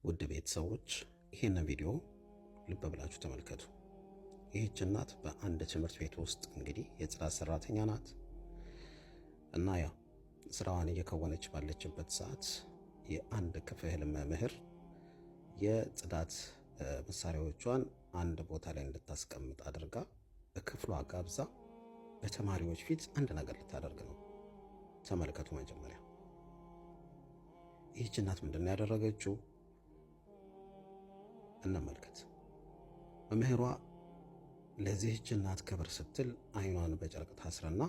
ውድ ቤተሰቦች ይሄንን ቪዲዮ ልብ ብላችሁ ተመልከቱ። ይህች እናት በአንድ ትምህርት ቤት ውስጥ እንግዲህ የጽዳት ሰራተኛ ናት እና ያው ስራዋን እየከወነች ባለችበት ሰዓት የአንድ ክፍል መምህር የጽዳት መሳሪያዎቿን አንድ ቦታ ላይ እንድታስቀምጥ አድርጋ በክፍሏ ጋብዛ በተማሪዎች ፊት አንድ ነገር ልታደርግ ነው። ተመልከቱ። መጀመሪያ ይህች እናት ምንድነው ያደረገችው? እንመልከት። መምህሯ ለዚህች እናት ክብር ስትል አይኗን በጨርቅ ታስረና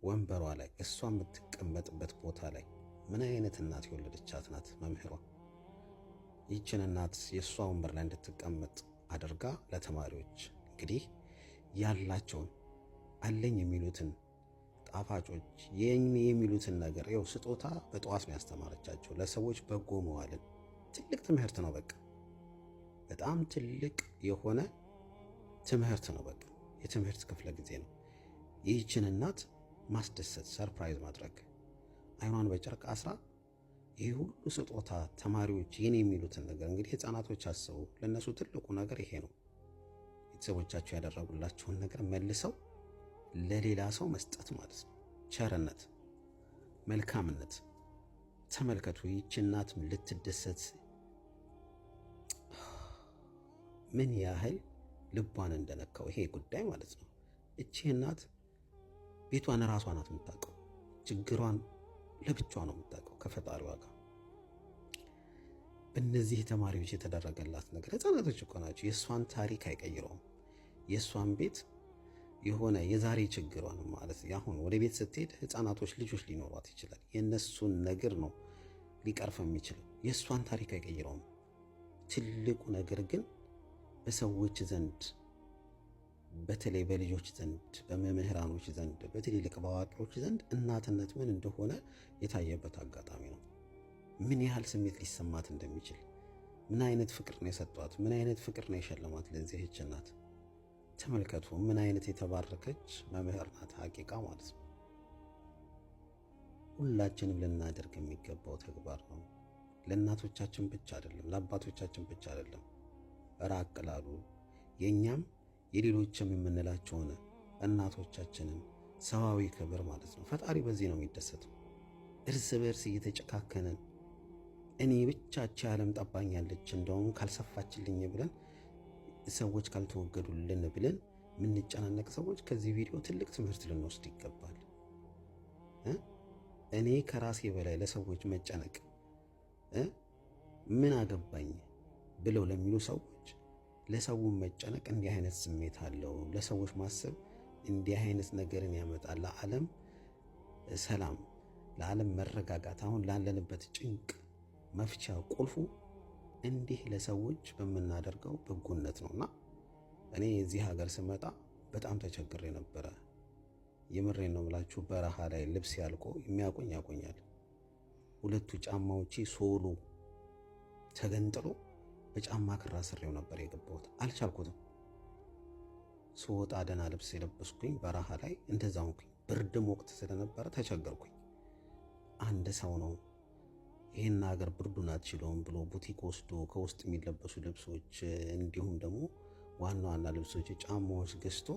ወንበሯ ላይ እሷ የምትቀመጥበት ቦታ ላይ ምን አይነት እናት የወለደቻት ናት መምህሯ። ይህችን እናት የእሷ ወንበር ላይ እንድትቀመጥ አድርጋ ለተማሪዎች እንግዲህ ያላቸውን አለኝ የሚሉትን ጣፋጮች የኔ የሚሉትን ነገር ያው ስጦታ በጠዋት ነው ያስተማረቻቸው። ለሰዎች በጎ መዋልን ትልቅ ትምህርት ነው። በቃ በጣም ትልቅ የሆነ ትምህርት ነው። በቃ የትምህርት ክፍለ ጊዜ ነው። ይህችን እናት ማስደሰት፣ ሰርፕራይዝ ማድረግ፣ አይኗን በጨርቅ አስራ ይህ ሁሉ ስጦታ ተማሪዎች የኔ የሚሉትን ነገር እንግዲህ ህፃናቶች አስቡ። ለነሱ ትልቁ ነገር ይሄ ነው። ቤተሰቦቻቸው ያደረጉላቸውን ነገር መልሰው ለሌላ ሰው መስጠት ማለት ነው። ቸርነት፣ መልካምነት። ተመልከቱ። ይህች እናት ልትደሰት ምን ያህል ልቧን እንደነካው ይሄ ጉዳይ ማለት ነው። እቺ እናት ቤቷን ራሷ ናት የምታውቀው። ችግሯን ለብቻዋ ነው የምታውቀው ከፈጣሪዋ ጋር። በእነዚህ ተማሪዎች የተደረገላት ነገር ህፃናቶች እኮ ናቸው። የእሷን ታሪክ አይቀይረውም። የእሷን ቤት የሆነ የዛሬ ችግሯን ማለት ያሁን ወደ ቤት ስትሄድ ህፃናቶች ልጆች ሊኖሯት ይችላል። የእነሱን ነገር ነው ሊቀርፍ የሚችለው። የእሷን ታሪክ አይቀይረውም። ትልቁ ነገር ግን በሰዎች ዘንድ በተለይ በልጆች ዘንድ፣ በመምህራኖች ዘንድ፣ በትልልቅ በአዋቂዎች ዘንድ እናትነት ምን እንደሆነ የታየበት አጋጣሚ ነው። ምን ያህል ስሜት ሊሰማት እንደሚችል፣ ምን አይነት ፍቅር ነው የሰጧት፣ ምን አይነት ፍቅር ነው የሸለማት ለዚህች እናት። ተመልከቱ። ምን አይነት የተባረከች መምህር ናት ሐቂቃ ማለት ነው። ሁላችንም ልናደርግ የሚገባው ተግባር ነው። ለእናቶቻችን ብቻ አይደለም፣ ለአባቶቻችን ብቻ አይደለም፣ ራቅ ላሉ የኛም የሌሎችም የምንላቸውን እናቶቻችንን ሰዋዊ ክብር ማለት ነው። ፈጣሪ በዚህ ነው የሚደሰተው። እርስ በርስ እየተጨካከነን እኔ ብቻች ዓለም ጠባኛለች እንደውም ካልሰፋችልኝ ብለን ሰዎች ካልተወገዱልን ብለን የምንጨናነቅ ሰዎች ከዚህ ቪዲዮ ትልቅ ትምህርት ልንወስድ ይገባል። እኔ ከራሴ በላይ ለሰዎች መጨነቅ ምን አገባኝ ብለው ለሚሉ ሰዎች ለሰው መጨነቅ እንዲህ አይነት ስሜት አለው። ለሰዎች ማሰብ እንዲህ አይነት ነገርን ያመጣል። ለዓለም ሰላም፣ ለዓለም መረጋጋት፣ አሁን ላለንበት ጭንቅ መፍቻ ቁልፉ እንዲህ ለሰዎች በምናደርገው በጎነት ነውና እኔ እዚህ ሀገር ስመጣ በጣም ተቸግሬ ነበረ። የምሬን ነው የምላችሁ። በረሃ ላይ ልብስ ያልቆ የሚያቆኝ ያቆኛል። ሁለቱ ጫማዎቼ ሶሉ ተገንጥሎ በጫማ ክራ ስሬው ነበር የገባሁት። አልቻልኩትም። ስወጣ ደህና ልብስ የለበስኩኝ በረሃ ላይ እንደዛ ሆንኩኝ። ብርድም ወቅት ስለነበረ ተቸገርኩኝ። አንድ ሰው ነው ይህን ሀገር ብርዱን አትችለውም ብሎ ቡቲክ ወስዶ ከውስጥ የሚለበሱ ልብሶች እንዲሁም ደግሞ ዋና ዋና ልብሶች፣ ጫማዎች ገዝቶ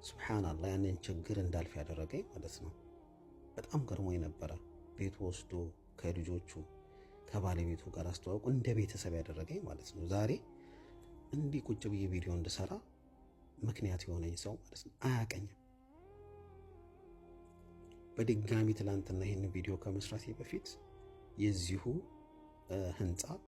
ሱብሃንአላህ ያንን ችግር እንዳልፍ ያደረገኝ ማለት ነው። በጣም ገርሞኝ ነበረ። ቤት ወስዶ ከልጆቹ ከባለቤቱ ጋር አስተዋውቁ እንደ ቤተሰብ ያደረገኝ ማለት ነው። ዛሬ እንዲህ ቁጭ ብዬ ቪዲዮ እንድሰራ ምክንያት የሆነኝ ሰው ማለት ነው። አያቀኝም። በድጋሚ ትላንትና ይህን ቪዲዮ ከመስራቴ በፊት የዚሁ ህንፃ